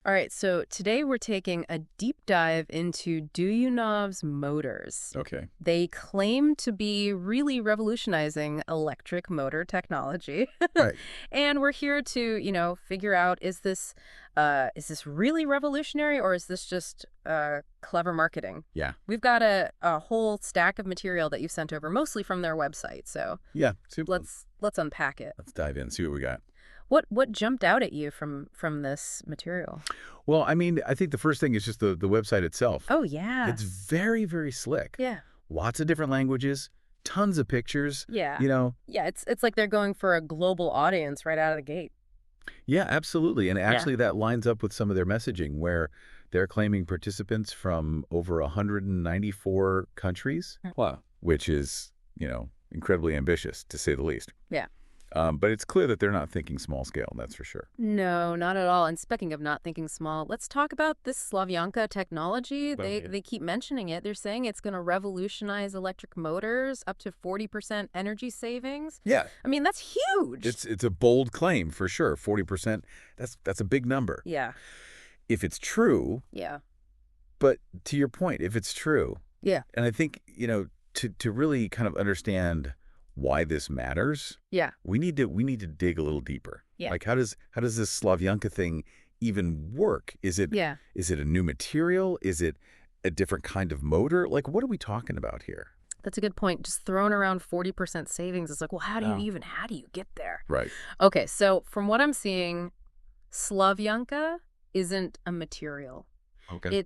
All right, so today we're taking a deep dive into Duyunov's motors. Okay. They claim to be really revolutionizing electric motor technology. Right. And we're here to, figure out is this really revolutionary or is this just clever marketing? Yeah. We've got a whole stack of material that you've sent over, mostly from their website. So Yeah. Super. let's unpack it. Let's dive in, see what we got. What jumped out at you from this material? Well, I mean, I think the first thing is just the website itself. Oh yeah. It's very, very slick. Yeah. Lots of different languages, tons of pictures. Yeah. You know, Yeah, it's like they're going for a global audience right out of the gate. yeah, absolutely. And Yeah. actually, that lines up with some of their messaging where they're claiming participants from over 194 countries. Wow. Which is, incredibly ambitious, to say the least. Yeah. But it's clear that they're not thinking small scale, that's for sure. No, not at all. And speaking of not thinking small, let's talk about this Slavyanka technology. Well, They yeah. they keep mentioning it. They're saying it's going to revolutionize electric motors, up to 40% energy savings. Yeah. I mean, that's huge. It's a bold claim for sure. 40%, that's a big number. Yeah. If it's true, Yeah. but to your point, if it's true, Yeah. and I think, to really kind of understand why this matters, Yeah. we need to dig a little deeper. Yeah. Like how does this Slavyanka thing even work? Is it Yeah. a new material? Is it a different kind of motor? Like what are we talking about here? That's a good point. Just throwing around 40% savings. It's like, well, how do you get there? Right. Okay, so from what I'm seeing, Slavyanka isn't a material. Okay.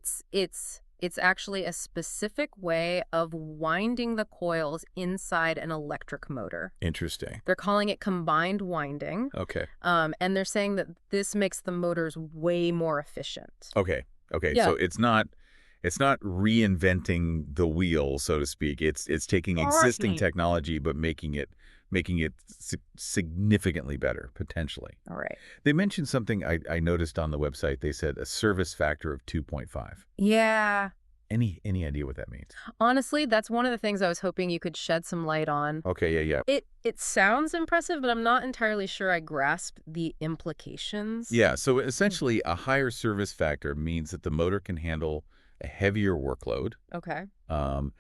It's actually a specific way of winding the coils inside an electric motor. Interesting. They're calling it combined winding, Okay. and they're saying that this makes the motors way more efficient. Okay. Okay. Yeah. So it's not reinventing the wheel, so to speak. It's taking existing Right. technology but making it significantly better potentially. All right. They mentioned something I noticed on the website. They said a service factor of 2.5. Yeah. Any idea what that means? Honestly, that's one of the things I was hoping you could shed some light on. Okay, yeah. It sounds impressive, but I'm not entirely sure I grasp the implications. Yeah, so essentially a higher service factor means that the motor can handle a heavier workload, Okay. and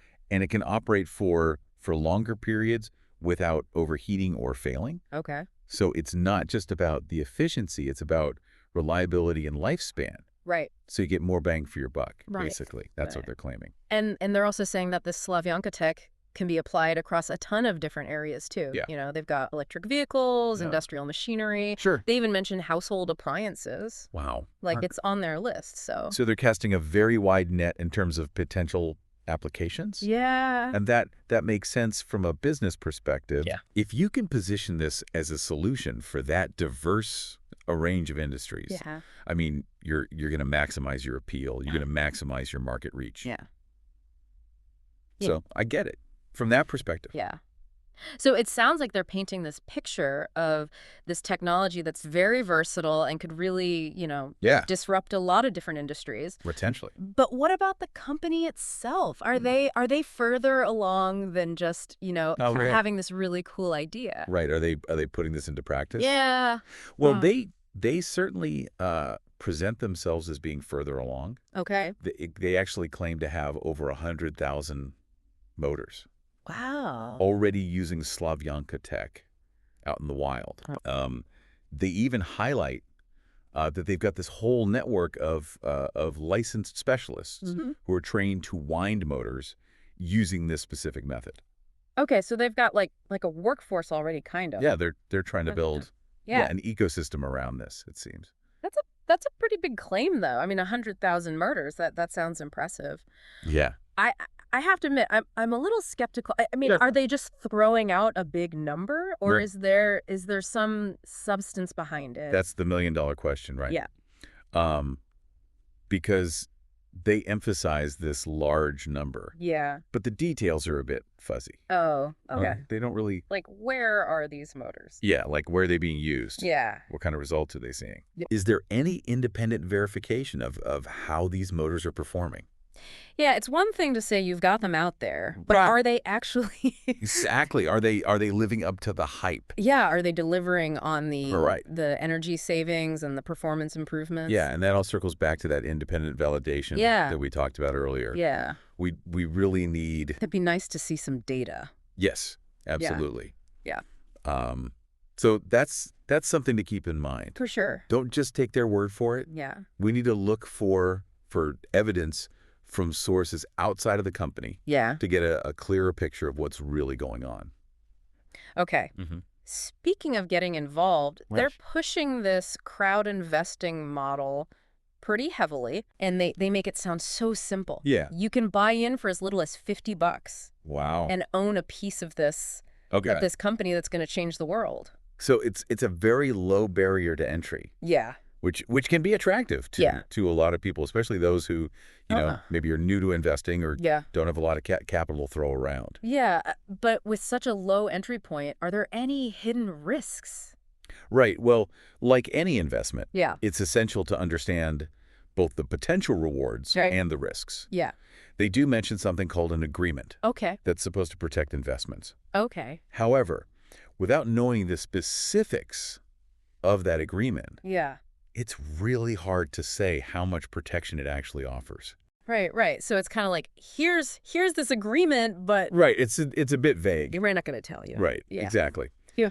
it can operate for longer periods without overheating or failing. Okay. So it's not just about the efficiency, it's about reliability and lifespan. Right. So you get more bang for your buck, Right. basically. That's what Right. they're claiming. And they're also saying that this Slavyanka tech can be applied across a ton of different areas too. Yeah. They've got electric vehicles, Yeah. industrial machinery. Sure. They even mentioned household appliances. Wow. Like it's on their list. So So they're casting a very wide net in terms of potential applications. yeah. And that makes sense from a business perspective. Yeah. If you can position this as a solution for that diverse a range of industries, Yeah. I mean, you're going to maximize your appeal. You're going to maximize your market reach. Yeah. So I get it from that perspective. Yeah. So it sounds like they're painting this picture of this technology that's very versatile and could really, Yeah, disrupt a lot of different industries. potentially. But what about the company itself? Are they further along than just, Oh, right. having this really cool idea? Right. Are they putting this into practice? Yeah. Well, Huh. they certainly present themselves as being further along. Okay. They actually claim to have over 100,000 motors Wow. already using Slavyanka tech out in the wild. They even highlight that they've got this whole network of licensed specialists Mhm. who are trained to wind motors using this specific method. Okay, so they've got like a workforce already, kind of. Yeah, they're trying to build Yeah. an ecosystem around this, it seems. That's a pretty big claim, though. I mean, 100,000 murders. That sounds impressive. Yeah. I have to admit, I'm a little skeptical. I mean, Sure. are they just throwing out a big number, or Right. is there some substance behind it? That's the million-dollar question, right? Yeah. Because they emphasize this large number, Yeah. but the details are a bit fuzzy. Oh, okay. They don't really, Like, where are these motors? yeah, like where are they being used? Yeah. What kind of results are they seeing? Yeah. Is there any independent verification of how these motors are performing? Yeah, it's one thing to say you've got them out there, but Right. are they actually Exactly. Are they living up to the hype? Yeah, are they delivering on Right. the energy savings and the performance improvements? Yeah, and that all circles back to that independent validation Yeah. that we talked about earlier. Yeah. We really need. It'd be nice to see some data. Yes, Yeah. absolutely. Yeah. Um, so that's something to keep in mind. For sure. Don't just take their word for it. Yeah. We need to look for evidence from sources outside of the company Yeah. to get a clearer picture of what's really going on. Okay. Mm-hmm. Speaking of getting involved, Right. they're pushing this crowd investing model pretty heavily, and they make it sound so simple. Yeah. You can buy in for as little as $50 Wow. and own a piece of this Okay. of this company that's going to change the world. So it's a very low barrier to entry, Yeah. which can be attractive to a lot of people, especially those who, maybe are new to investing or Yeah. don't have a lot of capital to throw around. Yeah, but with such a low entry point, are there any hidden risks? Right. Well, like any investment, Yeah. it's essential to understand both the potential rewards Right. and the risks. Yeah. They do mention something called an agreement Okay. that's supposed to protect investments. Okay. However, without knowing the specifics of that agreement, Yeah. it's really hard to say how much protection it actually offers. Right, right. So it's kind of like, here's this agreement, but Right. It's a bit vague. we're not going to tell you. Right. Yeah. Exactly. Yeah.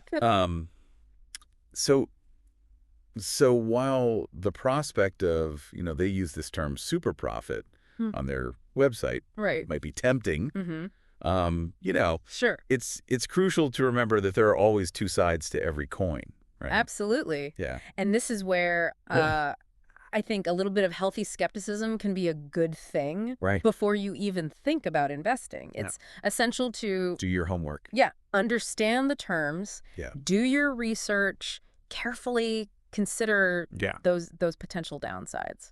So while the prospect of, they use this term super profit Hmm. on their website Right. might be tempting, Mm-hmm. Sure. it's crucial to remember that there are always two sides to every coin, right? Absolutely. Yeah. And this is where Yeah. I think a little bit of healthy skepticism can be a good thing Right. before you even think about investing. It's essential to, Do your homework. yeah, understand the terms, Yeah. do your research, carefully consider Yeah. those potential downsides.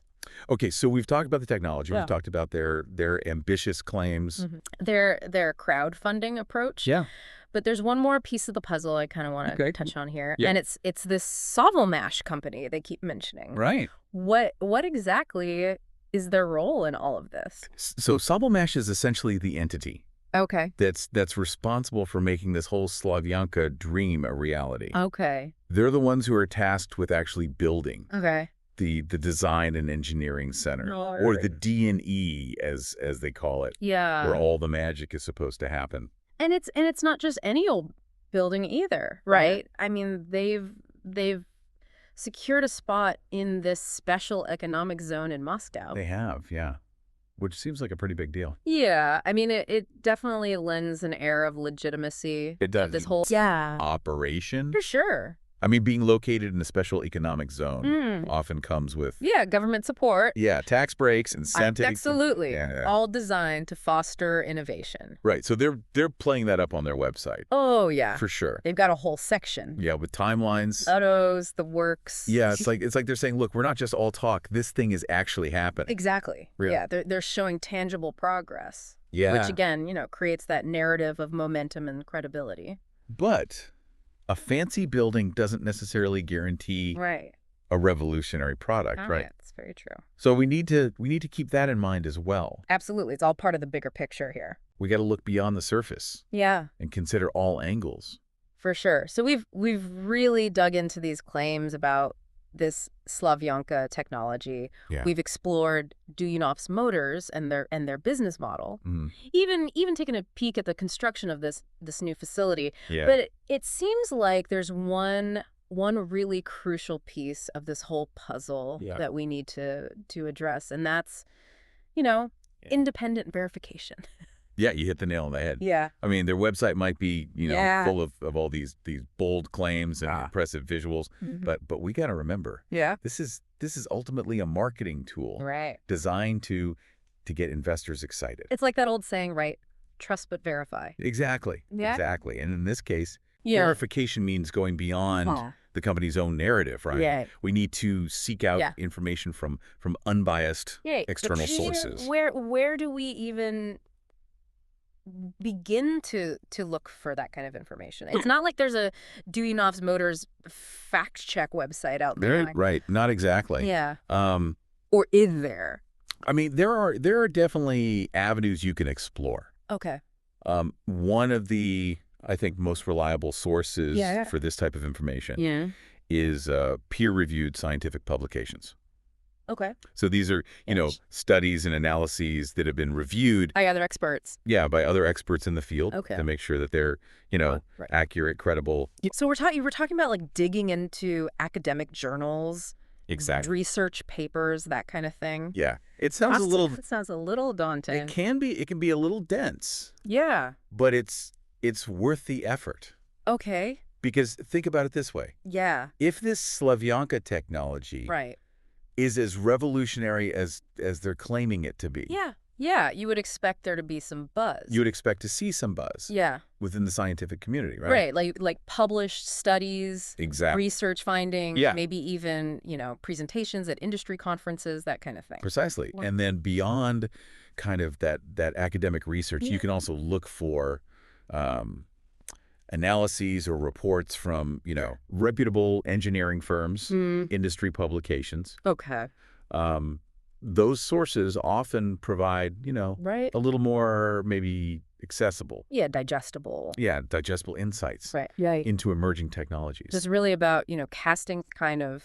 Okay, so we've talked about the technology. Yeah. We've talked about their ambitious claims. Mhm. Their crowdfunding approach. Yeah. But there's one more piece of the puzzle I kind of want to Okay. touch on here, Yeah. and it's this Sovelmash company they keep mentioning. Right. What exactly is their role in all of this? So Solargroup is essentially the entity Okay. that's responsible for making this whole Slavyanka dream a reality. Okay. They're the ones who are tasked with actually building Okay. the design and engineering center, or the D&E as they call it, Yeah. where all the magic is supposed to happen. And it's not just any old building either, right? I mean, they've secured a spot in this special economic zone in Moscow. They have, yeah, which seems like a pretty big deal. Yeah, I mean, it definitely lends an air of legitimacy. It does. Of this whole Operation. for sure. I mean, being located in a special economic zone often comes with Yeah, government support. tax breaks, incentives. Absolutely. Yeah. All designed to foster innovation. Right. So they're playing that up on their website Oh, yeah. for sure. They've got a whole section. Yeah, with timelines. Photos, the works. Yeah, it's like they're saying, look, we're not just all talk. This thing is actually happening. Exactly. Really. Yeah, they're showing tangible progress. Yeah. Which, again, creates that narrative of momentum and credibility. But a fancy building doesn't necessarily guarantee Right. a revolutionary product, right? That's very true. So we need to keep that in mind as well. Absolutely. It's all part of the bigger picture here. We got to look beyond the surface Yeah, and consider all angles. for sure. So we've really dug into these claims about this Slavyanka technology. Yeah. We've explored Duyunov's motors and their business model. Mhm. Even taken a peek at the construction of this new facility. Yeah. But it seems like there's one really crucial piece of this whole puzzle that we need to address, and that's, independent verification. Yeah, you hit the nail on the head. Yeah. I mean, their website might be, Yeah. full of all these bold claims and impressive visuals, Mhm. but we got to remember, Yeah. this is ultimately a marketing tool Right. designed to get investors excited. It's like that old saying, right? Trust but verify. Exactly. Yeah. Exactly. And in this case, Yeah. verification means going beyond the company's own narrative, right? Yeah. We need to seek out Yeah. information from unbiased Yeah. external sources. Where do we even begin to look for that kind of information? It's not like there's a Duyunov's Motors fact check website out there. Right. Not exactly. Yeah. Um, Or is there? I mean, there are definitely avenues you can explore. Okay. One of the, I think, most reliable sources Yeah. for this type of information Yeah. is peer-reviewed scientific publications. Okay. So these are, Yes. studies and analyses that have been reviewed, By other experts. yeah, by other experts in the field Okay. to make sure that they're, Right. accurate, credible. So you were talking about like digging into academic journals, Exactly. research papers, that kind of thing. Yeah. It sounds a little, That sounds a little daunting. it can be a little dense, Yeah. but it's worth the effort. Okay. Because think about it this way. Yeah. If this Slavyanka technology Right. is as revolutionary as they're claiming it to be, Yeah. Yeah. You would expect there to be some buzz. you would expect to see some buzz Yeah. within the scientific community, right? Right. Like published studies, Exactly. research findings, Yeah. maybe even, presentations at industry conferences, that kind of thing. Precisely. And then beyond kind of that academic research, you can also look for analyses or reports from, reputable engineering firms, industry publications. Okay. Those sources often provide, Right. a little more maybe accessible. Yeah, digestible. Yeah, digestible insights Right. Yeah. into emerging technologies. It's really about, casting kind of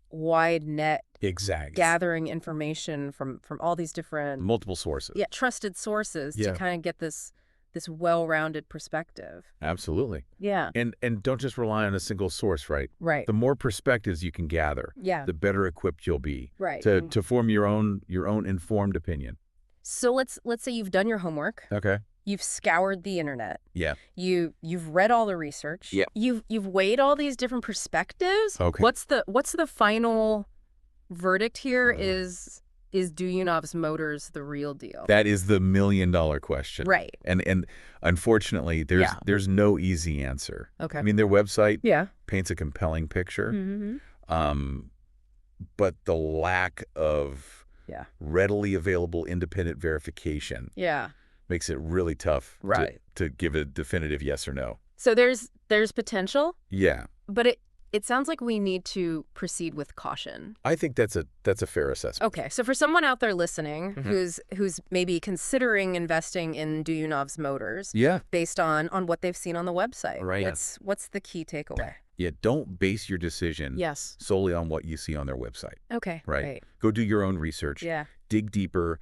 wide net, Exactly. gathering information from all these different, Multiple sources. trusted sources Yeah. to kind of get this well-rounded perspective. Absolutely. Yeah. And don't just rely on a single source, right? Right. The more perspectives you can gather, Yeah. the better equipped you'll be Right. to form your own informed opinion. So let's say you've done your homework. Okay. You've scoured the internet. Yeah. You've read all the research. Yeah. You've weighed all these different perspectives. Okay. What's the final verdict here? Is Duyunov's motors the real deal? That is the $1 million question. Right. And unfortunately, there's no easy answer. Okay. I mean, their website Yeah. paints a compelling picture. Mm-hmm. But the lack of Yeah. readily available independent verification Yeah. makes it really tough Right. to give a definitive yes or no. So there's potential, Yeah. but it sounds like we need to proceed with caution. I think that's a fair assessment. Okay, so for someone out there listening Mhm. who's maybe considering investing in Duyunov's motors Yeah. based on what they've seen on the website, Right. what's the key takeaway? Yeah, don't base your decision Yes. solely on what you see on their website. Okay. Right. Go do your own research. Yeah. Dig deeper.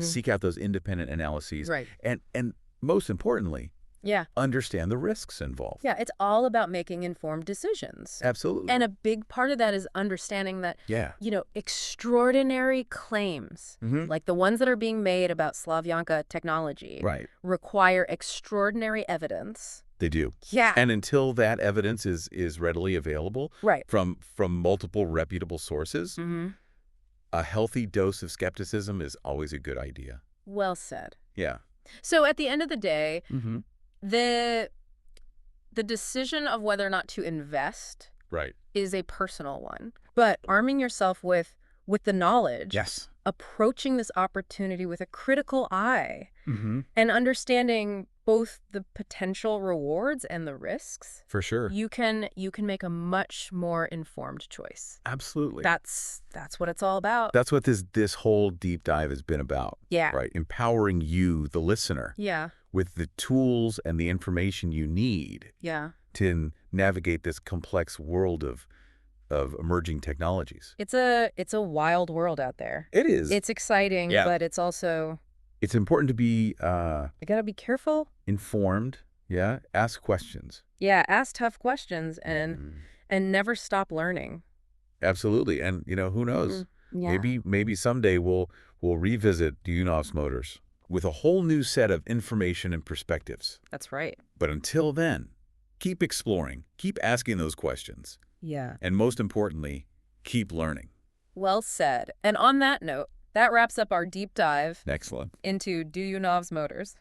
Seek out those independent analyses. Right. And most importantly, Yeah. understand the risks involved. Yeah, it's all about making informed decisions. Absolutely. And a big part of that is understanding that, yeah. Extraordinary claims, Mhm. like the ones that are being made about Slavyanka technology, Right. require extraordinary evidence. They do. Yeah. And until that evidence is readily available Right. from multiple reputable sources, Mm-hmm. a healthy dose of skepticism is always a good idea. Well said. Yeah. So at the end of the day, Mm-hmm. the decision of whether or not to invest Right. is a personal one. But arming yourself with the knowledge, Yes. approaching this opportunity with a critical eye, Mm-hmm. and understanding both the potential rewards and the risks, For sure. you can make a much more informed choice. Absolutely. That's what it's all about. That's what this whole deep dive has been about. Yeah. Right. Empowering you, the listener, Yeah. with the tools and the information you need Yeah. to navigate this complex world of emerging technologies. It's a wild world out there. It is. It's exciting, Yeah. but it's also, It's important to be you got to be careful. informed. Yeah. Ask questions. Yeah, ask tough questions and Mm. never stop learning. Absolutely. And, who knows? Yeah. Maybe someday we'll revisit Duyunov's motors with a whole new set of information and perspectives. That's right. But until then, keep exploring, keep asking those questions, Yeah. and most importantly, keep learning. Well said. And on that note, that wraps up our deep dive Excellent. into Duyunov's motors.